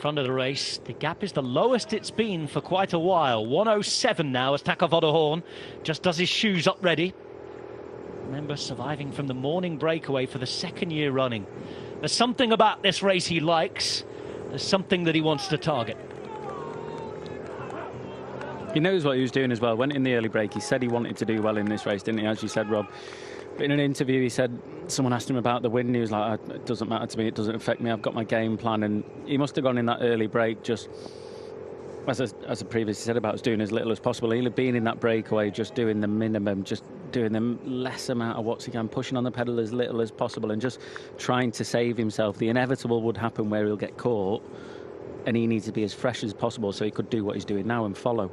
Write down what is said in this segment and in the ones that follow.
front of the race. The gap is the lowest it's been for quite a while. 107 now as Taco Horn just does his shoes up ready. Remember, surviving from the morning breakaway for the second year running. There's something about this race he likes. There's something that he wants to target. He knows what he was doing as well. Went in the early break. He said he wanted to do well in this race, didn't he? As you said, Rob. But in an interview, he said, someone asked him about the wind. He was like, it doesn't matter to me. It doesn't affect me. I've got my game plan. And he must have gone in that early break just, as I previously said about us, doing as little as possible. He'll have been in that breakaway just doing the minimum, just doing the less amount of watts he can, pushing on the pedal as little as possible and just trying to save himself. The inevitable would happen where he'll get caught and he needs to be as fresh as possible so he could do what he's doing now and follow.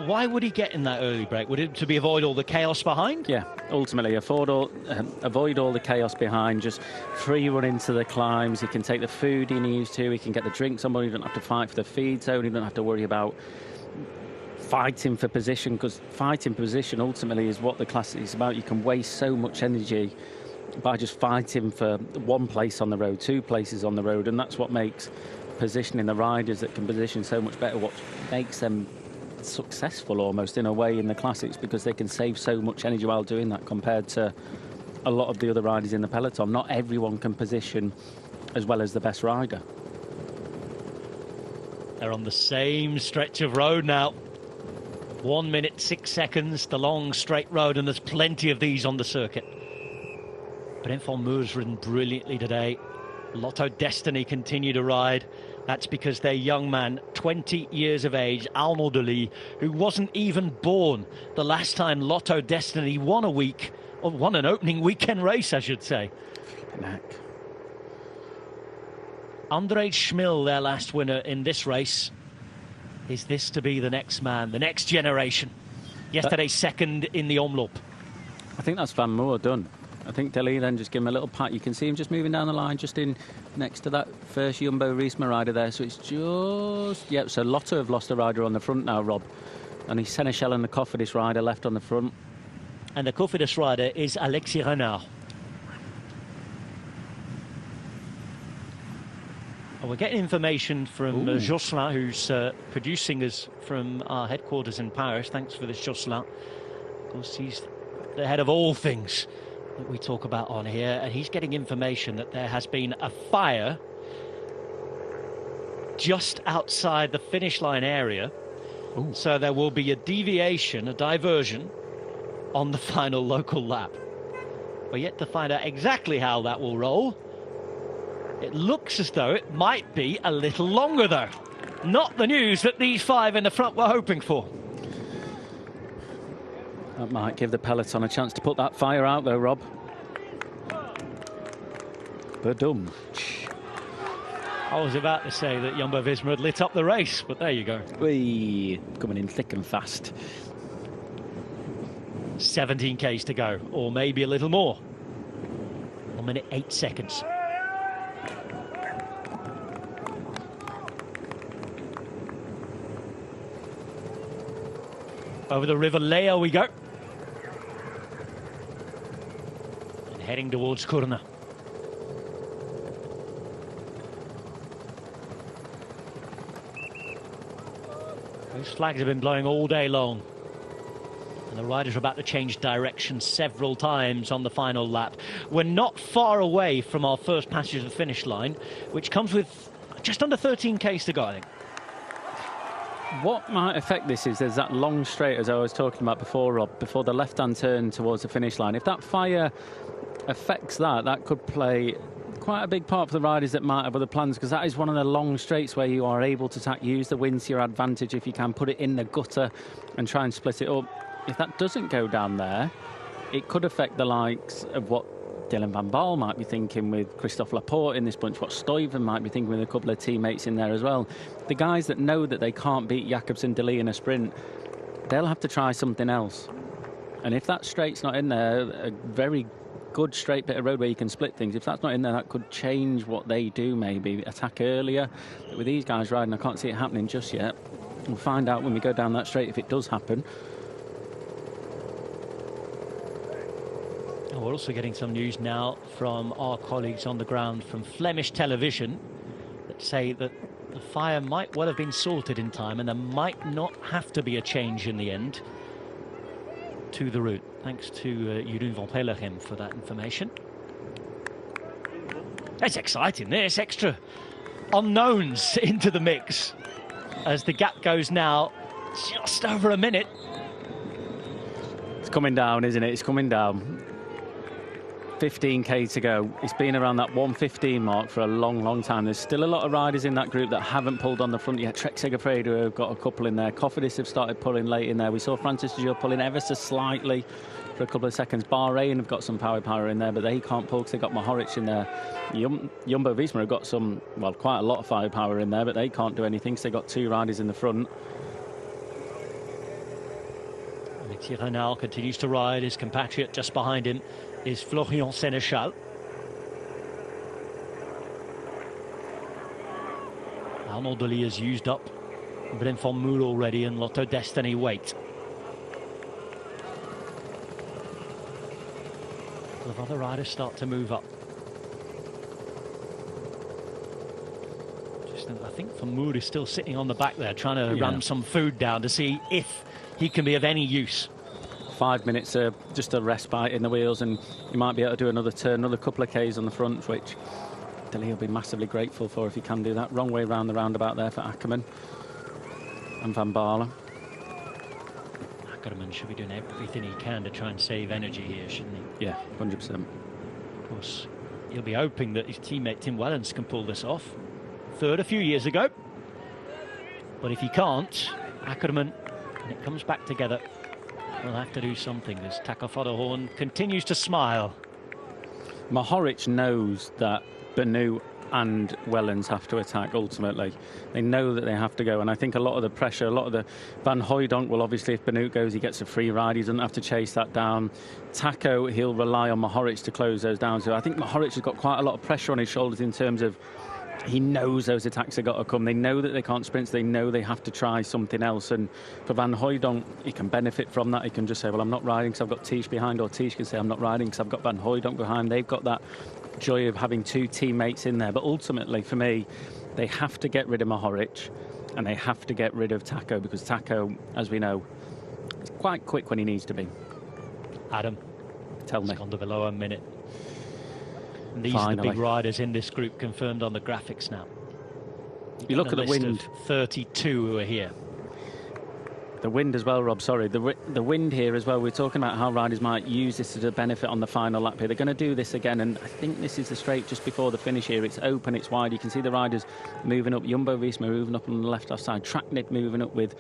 Why would he get in that early break? Would it to be avoid all the chaos behind? Yeah, ultimately avoid all the chaos behind, just free run into the climbs. He can take the food he needs to, he can get the drinks on board, he doesn't have to fight for the feed zone, he doesn't have to worry about fighting for position, because fighting position ultimately is what the class is about. You can waste so much energy by just fighting for one place on the road, two places on the road, and that's what makes positioning the riders that can position so much better, what makes them successful almost in a way in the classics, because they can save so much energy while doing that compared to a lot of the other riders in the peloton. Not everyone can position as well as the best rider. They're on the same stretch of road now. 1 minute 6 seconds, the long straight road, and there's plenty of these on the circuit. Brent van Moer's ridden brilliantly today. Lotto Destiny continue to ride. That's because their young man, 20 years of age, Arnaud Delis, who wasn't even born the last time Lotto Destiny won an opening weekend race, I should say. André Schmil, their last winner in this race. Is this to be the next man, the next generation? Yesterday, second in the Omloop. I think that's Van Moer done. I think Delis then just give him a little pat. You can see him just moving down the line, just in next to that first Jumbo-Visma rider there. So it's just... Yep, so Lotto have lost a rider on the front now, Rob. And he's Seneschal and the Cofidis rider left on the front. And the Cofidis rider is Alexis Renard. We're getting information from Jocelyn, who's producing us from our headquarters in Paris. Thanks for this, Jocelyn. Of course, he's the head of all things that we talk about on here, and he's getting information that there has been a fire just outside the finish line area. So there will be a deviation, a diversion on the final local lap. We're yet to find out exactly how that will roll. It looks as though it might be a little longer, though. Not the news that these five in the front were hoping for. That might give the peloton a chance to put that fire out, though, Rob. Badum. I was about to say that Jumbo-Visma had lit up the race, but there you go. Whee, coming in thick and fast. 17 Ks to go, or maybe a little more. 1 minute 8 seconds. Over the River Lea we go. And heading towards Kuurne. Those flags have been blowing all day long. And the riders are about to change direction several times on the final lap. We're not far away from our first passage of the finish line, which comes with just under 13 Ks to go, I think. What might affect this is there's that long straight, as I was talking about before, Rob, before the left-hand turn towards the finish line. If that fire affects that, that could play quite a big part for the riders that might have other plans, because that is one of the long straights where you are able to use the wind to your advantage if you can, put it in the gutter and try and split it up. If that doesn't go down there, it could affect the likes of what Dylan van Baarle might be thinking with Christophe Laporte in this bunch, what Stuyven might be thinking with a couple of teammates in there as well. The guys that know that they can't beat Jacobsen, Delis in a sprint, they'll have to try something else. And if that straight's not in there, a very good straight bit of road where you can split things, if that's not in there, that could change what they do, maybe attack earlier. But with these guys riding, I can't see it happening just yet. We'll find out when we go down that straight if it does happen. We're also getting some news now from our colleagues on the ground from Flemish television that say that the fire might well have been sorted in time, and there might not have to be a change in the end to the route. Thanks to Jeroen van Pelegem for that information. It's exciting, this extra unknowns into the mix as the gap goes now just over a minute. It's coming down, isn't it? It's coming down. 15k to go. It's been around that 1:15 mark for a long time. There's still a lot of riders in that group that haven't pulled on the front yet. Trek Segafredo have got a couple in there. Cofidis have started pulling late in there. We saw Francis de Gil pulling ever so slightly for a couple of seconds. Bahrain have got some power in there, but they can't pull because they've got Mohoric in there. Jumbo-Visma have got some, well, quite a lot of firepower in there, but they can't do anything because they've got 2 riders in the front. Alexis Renal continues to ride. His compatriot just behind him is Florian Sénéchal. Arnaud Delis has used up Brent van Moer already, and Lotto Destiny wait. The other riders start to move up. I think Van Moer is still sitting on the back there trying to ram some food down to see if he can be of any use. 5 minutes, just a respite in the wheels, and you might be able to do another turn, another couple of Ks on the front, which Delis will be massively grateful for if he can do that. Wrong way round the roundabout there for Ackerman and Van Baarle. Ackerman should be doing everything he can to try and save energy here, shouldn't he? Yeah, 100%. Of course, he'll be hoping that his teammate Tim Wellens can pull this off. Third a few years ago. But if he can't, Ackerman, and it comes back together, we'll have to do something as Taco Fodderhorn continues to smile. Mohoric knows that Benoot and Wellens have to attack ultimately. They know that they have to go, and I think a lot of the pressure, a lot of the Van Hooijdonk will obviously, if Benoot goes, he gets a free ride, he doesn't have to chase that down. Taco, he'll rely on Mohoric to close those down. So I think Mohoric has got quite a lot of pressure on his shoulders in terms of he knows those attacks have got to come. They know that they can't sprint, so they know they have to try something else. And for Van Hooijdonk, he can benefit from that. He can just say, well, I'm not riding because I've got Tish behind, or Tish can say, I'm not riding because I've got Van Hooijdonk behind. They've got that joy of having 2 teammates in there. But ultimately, for me, they have to get rid of Mohoric and they have to get rid of Taco, because Taco, as we know, is quite quick when he needs to be. Adam, tell me. It's gone to below a minute. And these are the big riders in this group confirmed on the graphics now. You look at the wind. 32 who are here. The wind as well, Rob, sorry. The wind here as well. We're talking about how riders might use this as a benefit on the final lap here. They're going to do this again, and I think this is the straight just before the finish here. It's open, it's wide. You can see the riders moving up. Jumbo-Visma moving up on the left-off side. Traknik moving up with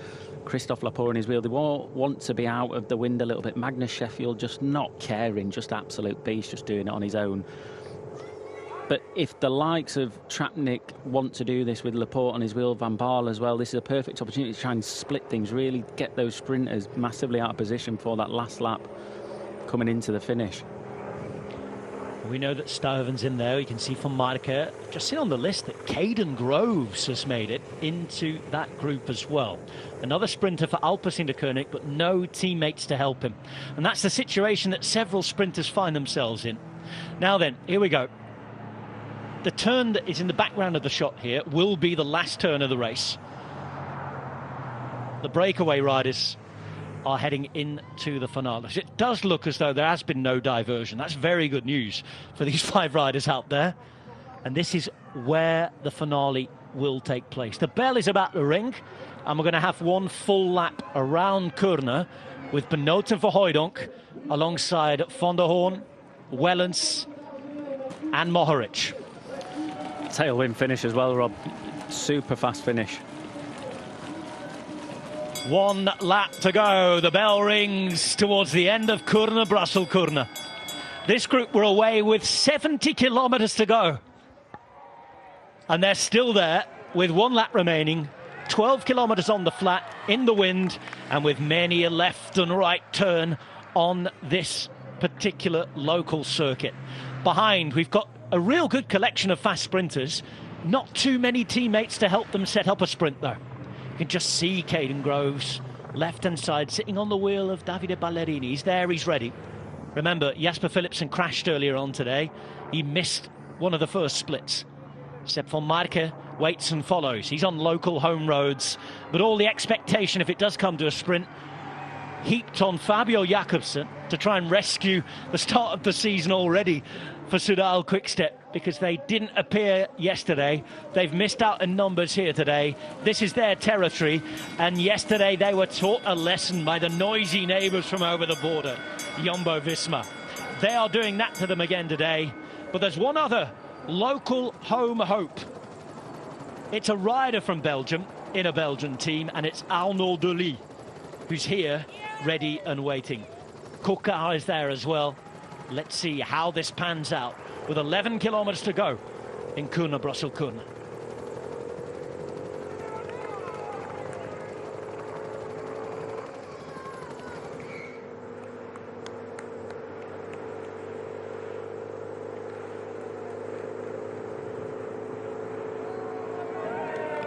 Christophe Laporte in his wheel. They all want to be out of the wind a little bit. Magnus Sheffield just not caring, just absolute beast, just doing it on his own. But if the likes of Traknik want to do this with Laporte on his wheel, Van Baarle as well, this is a perfect opportunity to try and split things, really get those sprinters massively out of position for that last lap coming into the finish. We know that Stuyven's in there. You can see from Marker, just seen on the list, that Caden Groves has made it into that group as well. Another sprinter for Alpecin-Deceuninck, but no teammates to help him. And that's the situation that several sprinters find themselves in. Now then, here we go. The turn that is in the background of the shot here will be the last turn of the race. The breakaway riders are heading into the finale. It does look as though there has been no diversion. That's very good news for these 5 riders out there. And this is where the finale will take place. The bell is about to ring, and we're going to have one full lap around Kuurne with Benoot and Van Hooijdonk alongside Van der Hoorn, Wellens and Mohoric. Tailwind finish as well, Rob. Super fast finish. 1 lap to go. The bell rings towards the end of Kuurne, Brussels-Kuurne. This group were away with 70 kilometres to go. And they're still there with 1 lap remaining. 12 kilometres on the flat, in the wind, and with many a left and right turn on this particular local circuit. Behind, we've got a real good collection of fast sprinters. Not too many teammates to help them set up a sprint, though. You can just see Caden Groves, left-hand side, sitting on the wheel of Davide Ballerini. He's there, he's ready. Remember, Jasper Philipsen crashed earlier on today. He missed one of the first splits. Sepp van Marke waits and follows. He's on local home roads, but all the expectation, if it does come to a sprint, heaped on Fabio Jakobsen to try and rescue the start of the season already for Soudal Quickstep, because they didn't appear yesterday. They've missed out in numbers here today. This is their territory, and yesterday they were taught a lesson by the noisy neighbours from over the border, Jumbo-Visma. They are doing that to them again today. But there's one other local home hope. It's a rider from Belgium in a Belgian team, and it's Arnaud Delis, who's here ready and waiting. Coquard is there as well. Let's see how this pans out with 11 kilometers to go in Kuurne, Brussels-Kuurne.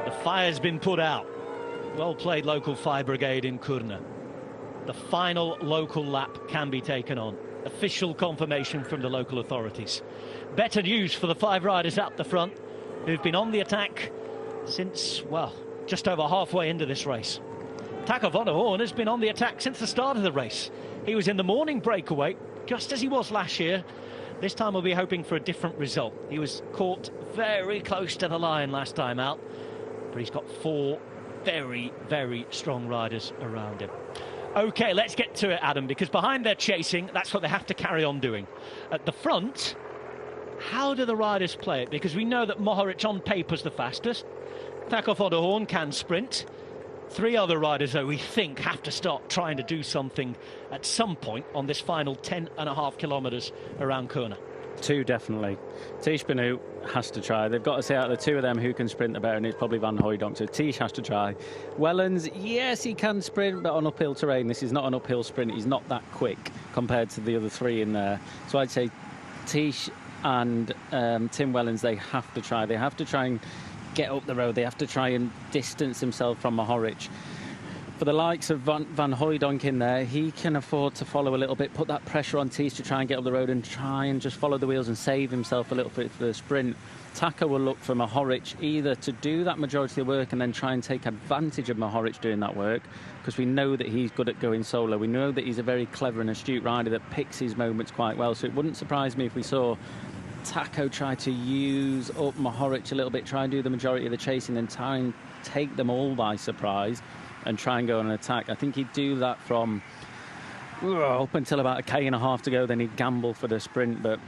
The fire's been put out. Well played, local fire brigade in Kuurne. The final local lap can be taken on. Official confirmation from the local authorities. Better news for the 5 riders at the front, who've been on the attack since, well, just over halfway into this race. Taco van der Hoorn has been on the attack since the start of the race. He was in the morning breakaway, just as he was last year. This time we'll be hoping for a different result. He was caught very close to the line last time out, but he's got 4 very, very strong riders around him. OK, let's get to it, Adam, because behind their chasing, that's what they have to carry on doing. At the front, how do the riders play it? Because we know that Mohoric on paper's the fastest. Taco van der Hoorn can sprint. 3 other riders, though, we think have to start trying to do something at some point on this final 10.5 kilometres around Kuurne. 2 definitely. Tish Benoot has to try. They've got to say out of the 2 of them who can sprint the better, and it's probably Van Hooijdonk. So Tish has to try. Wellens, yes, he can sprint, but on uphill terrain. This is not an uphill sprint. He's not that quick compared to the other 3 in there. So I'd say Tish and Tim Wellens, they have to try. They have to try and get up the road. They have to try and distance himself from Mohoric. For the likes of Van Hooijdonk in there, he can afford to follow a little bit, put that pressure on Tish to try and get up the road and try and just follow the wheels and save himself a little bit for the sprint. Taco will look for Mohoric either to do that majority of the work and then try and take advantage of Mohoric doing that work, because we know that he's good at going solo. We know that he's a very clever and astute rider that picks his moments quite well. So it wouldn't surprise me if we saw Taco try to use up Mohoric a little bit, try and do the majority of the chasing, then try and take them all by surprise and try and go on an attack. I think he'd do that from up until about 1.5 km to go, then he'd gamble for the sprint, but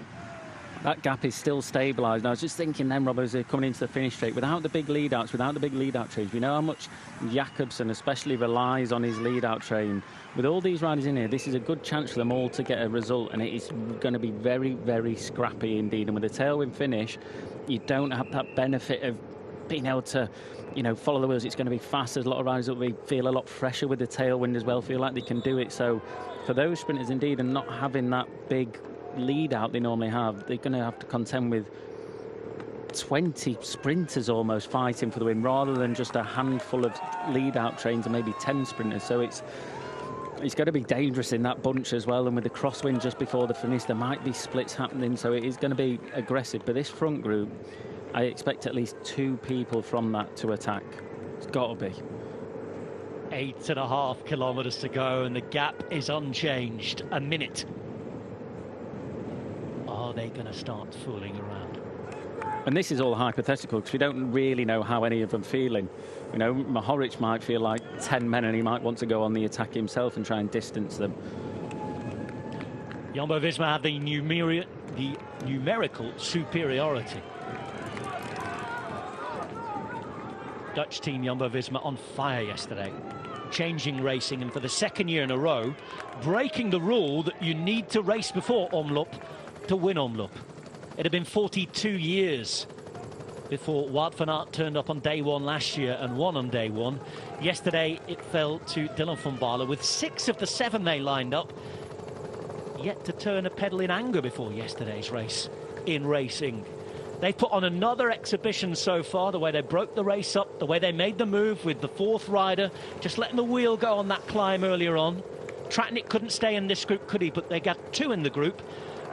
that gap is still stabilised. And I was just thinking then, Rob, as they're coming into the finish straight, without the big lead-outs, without the big lead-out trains, we know how much Jakobsen especially relies on his lead-out train. With all these riders in here, this is a good chance for them all to get a result, and it is going to be very, very scrappy indeed. And with a tailwind finish, you don't have that benefit of being able to, you know, follow the wheels. It's going to be fast. There's a lot of riders that will feel a lot fresher with the tailwind as well, feel like they can do it. So for those sprinters indeed, and not having that big lead out they normally have, they're going to have to contend with 20 sprinters almost fighting for the win, rather than just a handful of lead out trains and maybe 10 sprinters. So it's going to be dangerous in that bunch as well, and with the crosswind just before the finish there might be splits happening, so it is going to be aggressive. But this front group, I expect at least 2 people from that to attack. It's got to be. 8.5 kilometres to go, and the gap is unchanged. A minute. Are they going to start fooling around? And this is all hypothetical, because we don't really know how any of them are feeling. You know, Mohoric might feel like 10 men, and he might want to go on the attack himself and try and distance them. Jumbo-Visma have the numerical superiority. Dutch team Jumbo-Visma on fire yesterday, changing racing, and for the 2nd year in a row, breaking the rule that you need to race before Omloop to win Omloop. It had been 42 years before Wout van Aert turned up on day 1 last year and won on day 1. Yesterday it fell to Dylan van Baarle with 6 of the 7 they lined up, yet to turn a pedal in anger before yesterday's race in racing. They put on another exhibition so far, the way they broke the race up, the way they made the move with the 4th rider, just letting the wheel go on that climb earlier on. Tratnik couldn't stay in this group, could he? But they got 2 in the group.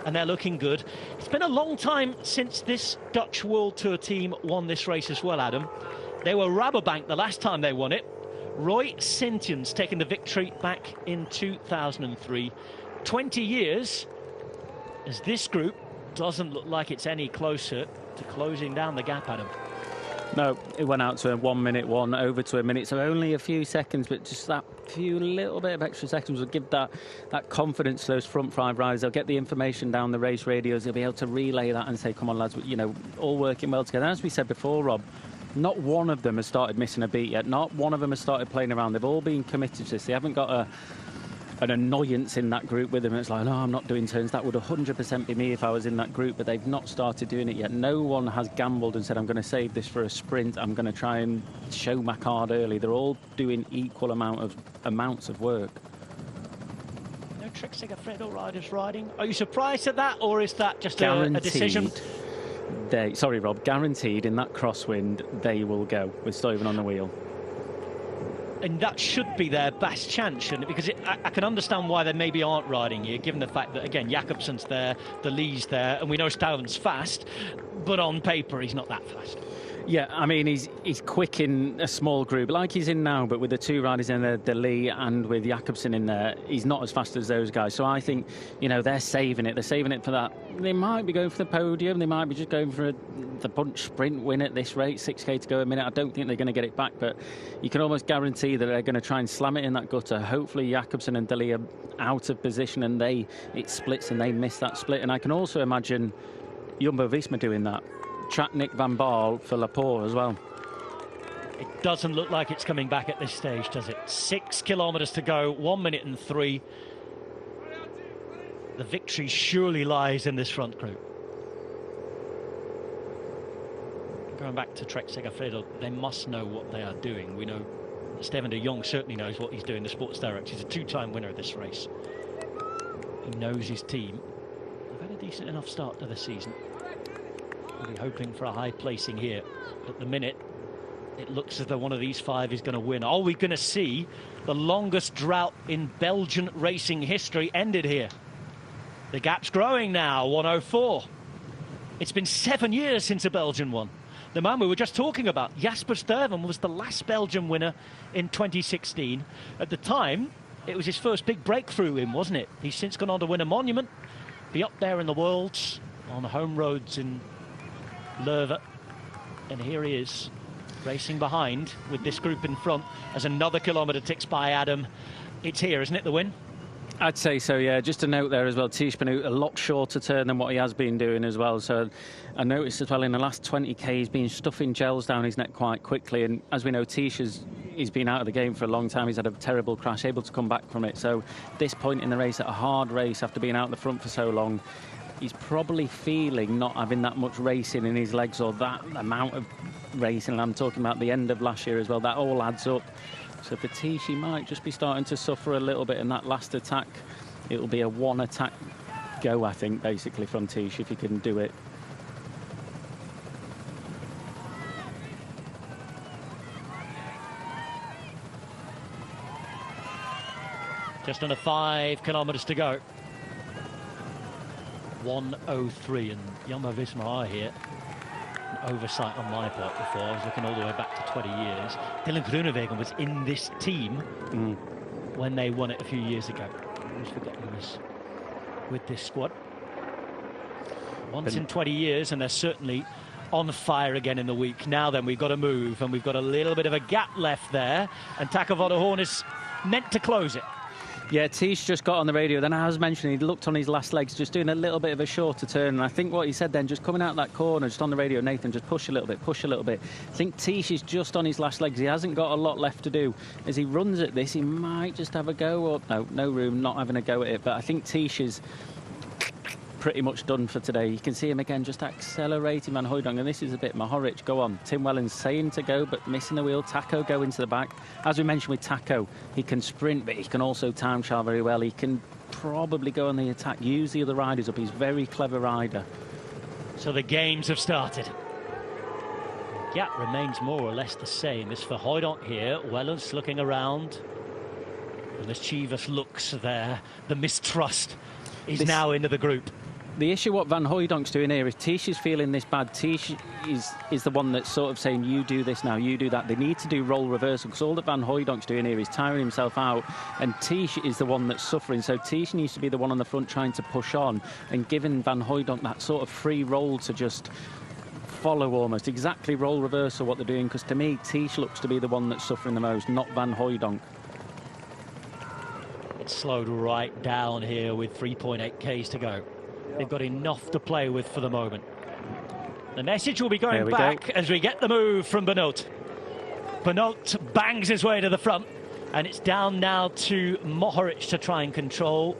and they're looking good. It's been a long time since this Dutch World Tour team won this race as well, Adam. They were Rabobank the last time they won it. Roy Sentien's taken the victory back in 2003. 20 years as this group doesn't look like it's any closer to closing down the gap, Adam. No, it went out to a 1 minute one, over to a minute, so only a few seconds, but just that few little bit of extra seconds will give that confidence to those front five riders. They'll get the information down the race radios, they'll be able to relay that and say, come on lads, you know, all working well together. As we said before, Rob, not one of them has started missing a beat yet, not one of them has started playing around. They've all been committed to this. They haven't got an annoyance in that group with them. It's like, no, I'm not doing turns. That would 100% be me if I was in that group, but they've not started doing it yet. No one has gambled and said, I'm going to save this for a sprint. I'm going to try and show my card early. They're all doing equal amounts of work. No Trek Segafredo riders riding. Are you surprised at that, or is that just a decision? Sorry, Rob, guaranteed in that crosswind, they will go with Stuyven on the wheel. And that should be their best chance, shouldn't it? Because I can understand why they maybe aren't riding here, given the fact that, again, Jakobsen's there, the Lee's there, and we know Stuyven's fast, but on paper he's not that fast. Yeah, I mean, he's quick in a small group, like he's in now, but with the two riders in there, the Lee and with Jakobsen in there, he's not as fast as those guys. So I think, you know, they're saving it. They're saving it for that. They might be going for the podium. They might be just going for the bunch sprint win at this rate, 6K to go a minute. I don't think they're going to get it back, but you can almost guarantee that they're going to try and slam it in that gutter. Hopefully Jakobsen and Lee are out of position and it splits and they miss that split. And I can also imagine Jumbo-Visma doing that. Track Nick van Baal for Laporte as well. It doesn't look like it's coming back at this stage, does it? 6 kilometres to go, 1 minute and 3. The victory surely lies in this front group. Going back to Trek Segafredo, they must know what they are doing. We know Steven de Jong certainly knows what he's doing, the sports director. He's a two-time winner of this race. He knows his team. They've had a decent enough start to the season. We'll be hoping for a high placing here. At the minute, it looks as though one of these five is going to win. Are we going to see the longest drought in Belgian racing history ended here? The gap's growing now, 104. It's been 7 years since a Belgian won. The man we were just talking about, Jasper Stuyven, was the last Belgian winner in 2016. At the time, it was his first big breakthrough in, wasn't it? He's since gone on to win a monument, be up there in the Worlds, on the home roads in Leuven, and here he is racing behind with this group in front as another kilometre ticks by. Adam, it's here, isn't it, the win? I'd say so, yeah. Just a note there as well, Tiesj Benoot, a lot shorter turn than what he has been doing as well. So I noticed as well in the last 20k he's been stuffing gels down his neck quite quickly, and as we know, Tiesj he's been out of the game for a long time. He's had a terrible crash, able to come back from it. So this point in the race, at a hard race after being out the front for so long, he's probably feeling not having that much racing in his legs or that amount of racing. And I'm talking about the end of last year as well. That all adds up. So for Tiesj, he might just be starting to suffer a little bit in that last attack. It'll be a one attack go, I think, basically from Tiesj, if he can do it. Just under 5 kilometres to go. 1:03, and Jumbo-Visma are here. An oversight on my part before. I was looking all the way back to 20 years. Dylan Groenewegen was in this team when they won it a few years ago. I always forget he was with this squad. Once in 20 years, and they're certainly on fire again in the week. Now then, we've got to move, and we've got a little bit of a gap left there, and Taco van der Hoorn is meant to close it. Yeah, Tiesj just got on the radio. Then, as mentioned, he looked on his last legs, just doing a little bit of a shorter turn. And I think what he said then, just coming out that corner, just on the radio, Nathan, just push a little bit, push a little bit. I think Tiesj is just on his last legs. He hasn't got a lot left to do. As he runs at this, he might just have a go. Or no room, not having a go at it. But I think Tiesj is pretty much done for today. You can see him again just accelerating Van Hooydonk, and this is a bit Mohoric. Go on. Tim Wellens saying to go, but missing the wheel. Taco going to the back. As we mentioned with Taco, he can sprint, but he can also time trial very well. He can probably go on the attack, use the other riders up. He's a very clever rider. So the games have started. Gap remains more or less the same. It's for Hooydonk here. Wellens looking around. The mischievous looks there. The mistrust is now into the group. The issue what Van Hooydonk's doing here is Tish is feeling this bad. Tish is the one that's sort of saying, you do this now, you do that. They need to do role reversal, because all that Van Hooydonk's doing here is tiring himself out, and Tish is the one that's suffering. So Tish needs to be the one on the front trying to push on and giving Van Hooijdonk that sort of free role to just follow, almost exactly role reversal what they're doing, because to me Tish looks to be the one that's suffering the most, not Van Hooijdonk. It's slowed right down here with 3.8 Ks to go. They've got enough to play with for the moment. The message will be going back as we get the move from Benoot. Benoot bangs his way to the front, and it's down now to Mohoric to try and control.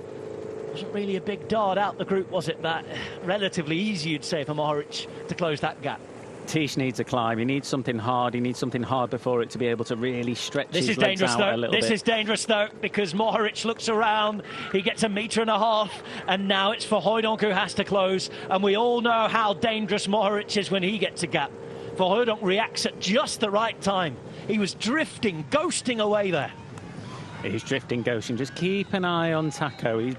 Wasn't really a big dart out the group, was it? That relatively easy, you'd say, for Mohoric to close that gap. Tish needs a climb. He needs something hard. He needs something hard before it to be able to really stretch his legs out a little bit. This is dangerous, though, because Mohoric looks around. He gets 1.5 meters, and now it's for Hooijdonk who has to close. And we all know how dangerous Mohoric is when he gets a gap. For Hooijdonk reacts at just the right time. He was drifting, ghosting away there. He's drifting, ghosting. Just keep an eye on Taco. He's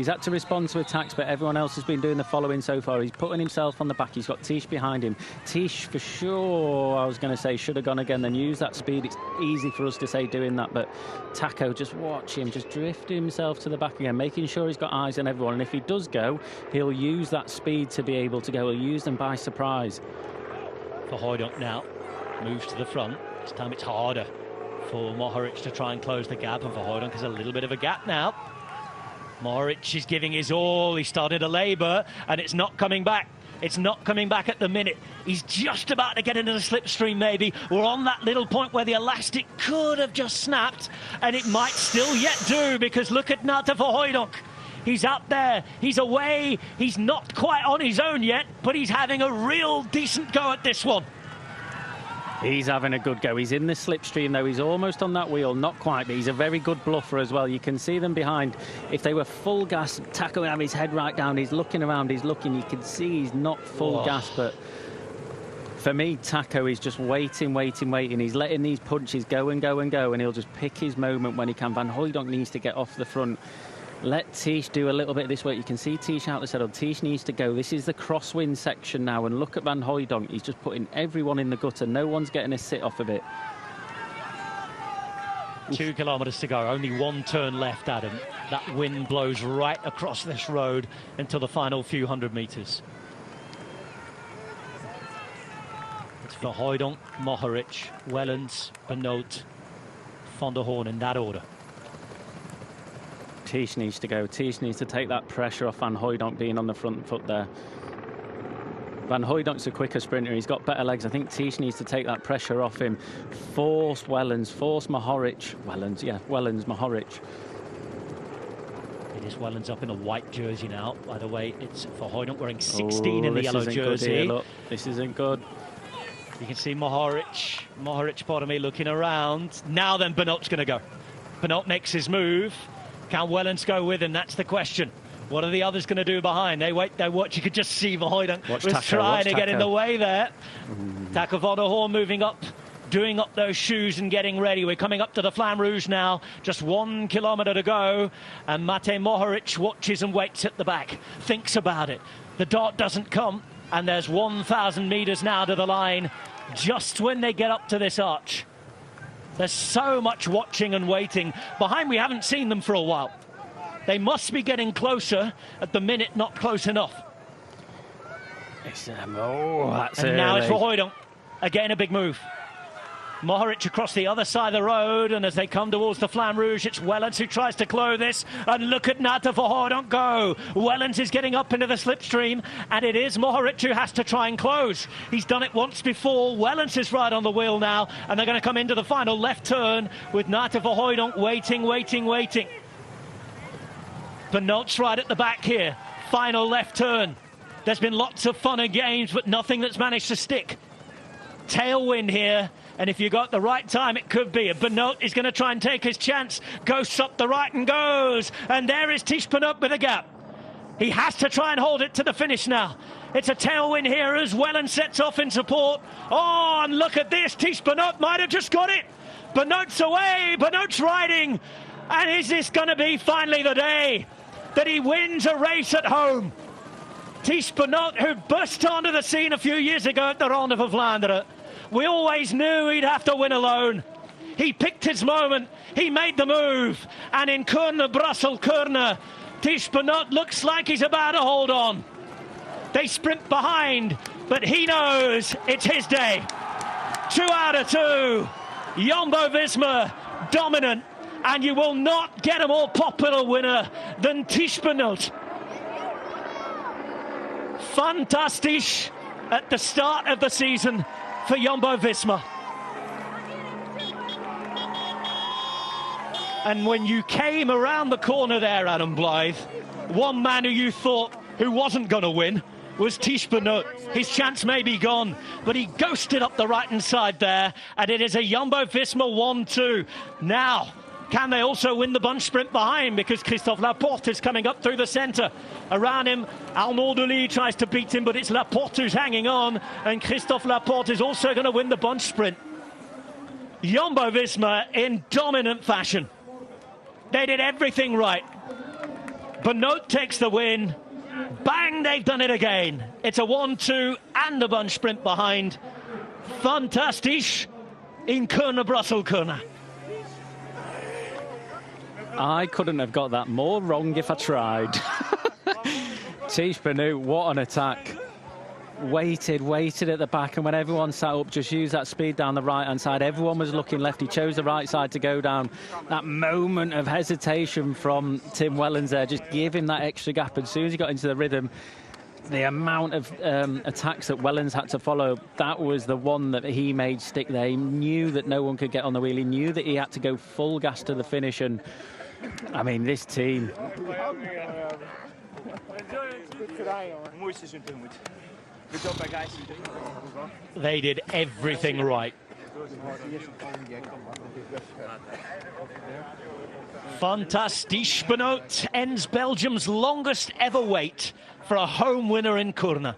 had to respond to attacks, but everyone else has been doing the following so far. He's putting himself on the back. He's got Tish behind him. Tish, for sure, I was going to say, should have gone again, then use that speed. It's easy for us to say doing that, but Taco, just watch him, just drift himself to the back again, making sure he's got eyes on everyone. And if he does go, he'll use that speed to be able to go. He'll use them by surprise. For Hooijdonk now, moves to the front. This time it's harder for Mohoric to try and close the gap, and for Hooijdonk there's a little bit of a gap now. Mohoric is giving his all. He started to labour, and it's not coming back. It's not coming back at the minute. He's just about to get into the slipstream, maybe. We're on that little point where the elastic could have just snapped, and it might still yet do, because look at Nata for Hooijdonk. He's out there, he's away, he's not quite on his own yet, but he's having a real decent go at this one. He's having a good go. He's in the slipstream, though. He's almost on that wheel. Not quite, but he's a very good bluffer as well. You can see them behind. If they were full gas, Taco would have his head right down. He's looking around. He's looking. You can see he's not full gas, but for me, Taco is just waiting. He's letting these punches go and go and go, and he'll just pick his moment when he can. Van Hooijdonk needs to get off the front. Let Tish do a little bit of this work. You can see Tish out the saddle. Tish needs to go. This is the crosswind section now, and look at Van Hooijdonk. He's just putting everyone in the gutter. No one's getting a sit off of it. 2 kilometres to go. Only one turn left, Adam. That wind blows right across this road until the final few hundred metres. It's for Hooijdonk, Mohoric, Wellens, Benoot, Van der Hoorn in that order. Tish needs to go. Tish needs to take that pressure off Van Hooijdonk being on the front foot there. Van Hooijdonk's a quicker sprinter. He's got better legs. I think Tish needs to take that pressure off him. Force Wellens, force Mohoric. Wellens, Mohoric. It is Wellens up in a white jersey now. By the way, it's for Hooijdonk wearing 16 in the yellow jersey. Look, this isn't good. You can see Mohoric, pardon me, looking around. Now then, Benoot's going to go. Benoot makes his move. Can Wellens go with him? That's the question. What are the others going to do behind? They wait, they watch. You could just see Hooijdonk was trying to get in the way there. Taco Van der Hoorn moving up, doing up those shoes and getting ready. We're coming up to the Flamme Rouge now. Just 1 kilometre to go. And Mate Mohoric watches and waits at the back. Thinks about it. The dart doesn't come. And there's 1,000 metres now to the line. Just when they get up to this arch. There's so much watching and waiting. Behind, we haven't seen them for a while. They must be getting closer. At the minute, not close enough. That's and early. now it's for Hooijdonk. Again, a big move. Mohoric across the other side of the road, and as they come towards the Flamme Rouge, it's Wellens who tries to close this, and look at Nata for Hooijdonk go. Wellens is getting up into the slipstream, and it is Mohoric who has to try and close. He's done it once before. Wellens is right on the wheel now, and they're going to come into the final left turn with Nata for Hooijdonk waiting. Benoot's right at the back here. Final left turn. There's been lots of fun and games, but nothing that's managed to stick. Tailwind here. And if you got the right time, it could be. Benoot is going to try and take his chance. Ghosts up the right and goes. And there is Tish Benoot with a gap. He has to try and hold it to the finish now. It's a tailwind here as Wellens sets off in support. Oh, and look at this. Tish Benoot might have just got it. Benoot's away. Benoot's riding. And is this going to be finally the day that he wins a race at home? Ties Benoot, who burst onto the scene a few years ago at the Ronde van Vlaanderen. We always knew he'd have to win alone. He picked his moment, he made the move, and in Kuurne, Kuurne, Ties Benoot looks like he's about to hold on. They sprint behind, but he knows it's his day. 2 out of 2. Jumbo-Visma dominant, and you will not get a more popular winner than Ties Benoot. Fantastic at the start of the season for Jumbo-Visma. And when you came around the corner there, Adam Blythe, one man who you thought who wasn't going to win was Ties Benoot. His chance may be gone, but he ghosted up the right-hand side there, and it is a Jumbo-Visma 1-2. Now, can they also win the bunch sprint behind? Because Christophe Laporte is coming up through the centre. Around him, Arnaud Delis tries to beat him, but it's Laporte who's hanging on, and Christophe Laporte is also going to win the bunch sprint. Jumbo-Visma in dominant fashion. They did everything right. Benoot takes the win. Bang, they've done it again. It's a 1-2 and a bunch sprint behind. Fantastic in Kuurne, Kuurne. I couldn't have got that more wrong if I tried. Ties Benoot, what an attack. Waited at the back, and when everyone sat up, just used that speed down the right-hand side. Everyone was looking left. He chose the right side to go down. That moment of hesitation from Tim Wellens there, just give him that extra gap. And as soon as he got into the rhythm, the amount of attacks that Wellens had to follow, that was the one that he made stick there. He knew that no one could get on the wheel. He knew that he had to go full gas to the finish. And, I mean, this team... They did everything right. Fantastic. Benoot ends Belgium's longest ever wait for a home winner in Kuurne.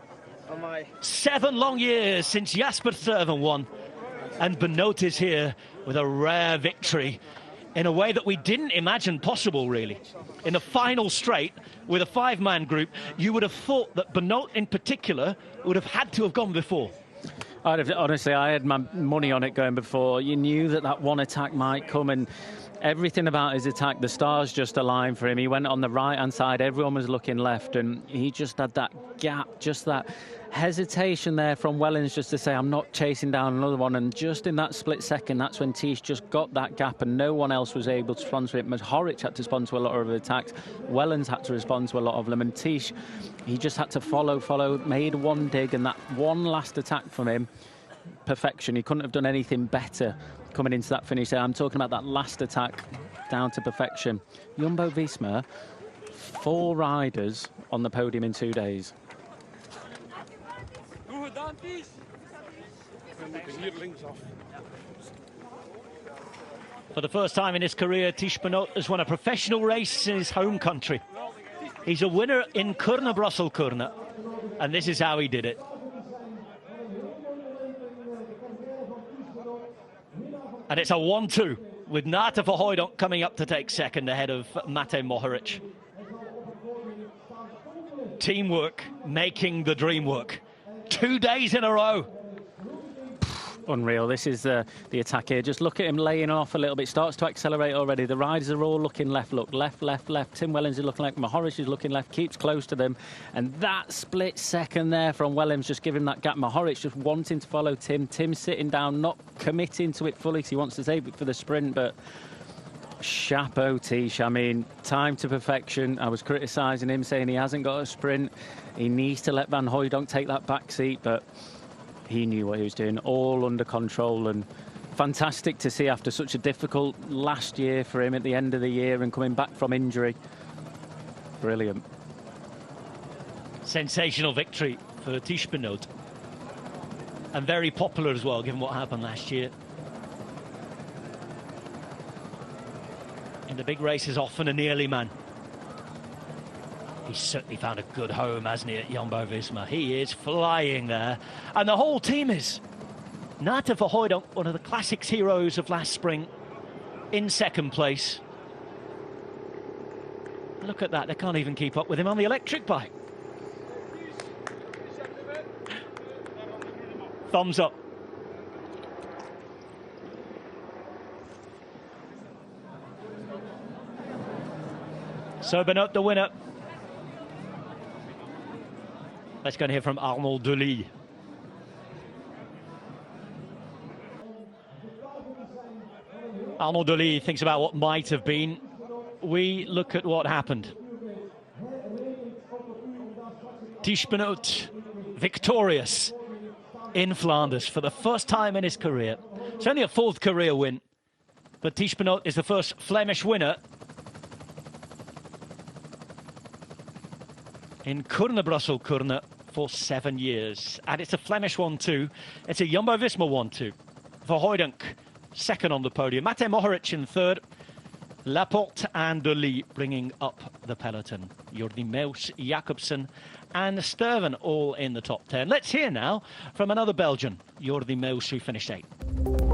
7 long years since Jasper Stuyven won, and Benoot is here with a rare victory in a way that we didn't imagine possible, really. In the final straight, with a 5-man group, you would have thought that Benoot in particular would have had to have gone before. Honestly, I had my money on it going before. You knew that that one attack might come, and everything about his attack, the stars just aligned for him. He went on the right-hand side, everyone was looking left, and he just had that gap, just that hesitation there from Wellens just to say, I'm not chasing down another one. And just in that split second, that's when Ties just got that gap and no one else was able to respond to it. Mohoric had to respond to a lot of attacks. Wellens had to respond to a lot of them. And Ties, he just had to follow, made one dig, and that one last attack from him, perfection. He couldn't have done anything better coming into that finish there. I'm talking about that last attack down to perfection. Jumbo-Visma, 4 riders on the podium in 2 days. For the first time in his career, Ties Benoot has won a professional race in his home country. He's a winner in Kuurne, Kuurne, and this is how he did it. And it's a 1-2 with Nate Verhooydonk coming up to take second ahead of Matej Mohoric. Teamwork making the dream work. 2 days in a row. Unreal. This is the attack here. Just look at him laying off a little bit. Starts to accelerate already. The riders are all looking left. Look, left. Tim Wellens is looking left. Mohoric is looking left. Keeps close to them. And that split second there from Wellens just giving that gap. Mohoric just wanting to follow Tim. Tim sitting down, not committing to it fully because he wants to save it for the sprint. But chapeau, Ties. I mean, time to perfection. I was criticising him, saying he hasn't got a sprint. He needs to let Van Hooydonk take that back seat, but he knew what he was doing, all under control, and fantastic to see after such a difficult last year for him at the end of the year and coming back from injury. Brilliant. Sensational victory for Ties Benoot. And very popular as well, given what happened last year. In the big races, often a nearly man. He's certainly found a good home, hasn't he, at Jumbo-Visma? He is flying there. And the whole team is. Nate Verhooydonk, one of the classics heroes of last spring, in second place. Look at that, they can't even keep up with him on the electric bike. thumbs up. So Benoit, the winner. Let's go and hear from Arnaud Delis. Arnaud Delis thinks about what might have been. We look at what happened. Tiesj Benoit victorious in Flanders for the first time in his career. It's only a 4th career win, but Tiesj Benoit is the first Flemish winner in Kuurne for 7 years. And it's a Flemish one too. It's a Jumbo-Visma one too. Verhooydonk, 2nd on the podium. Matej Mohoric in 3rd. Laporte and Delis bringing up the peloton. Jordi Meus, Jacobsen and Sturven all in the top 10. Let's hear now from another Belgian, Jordi Meus, who finished 8th.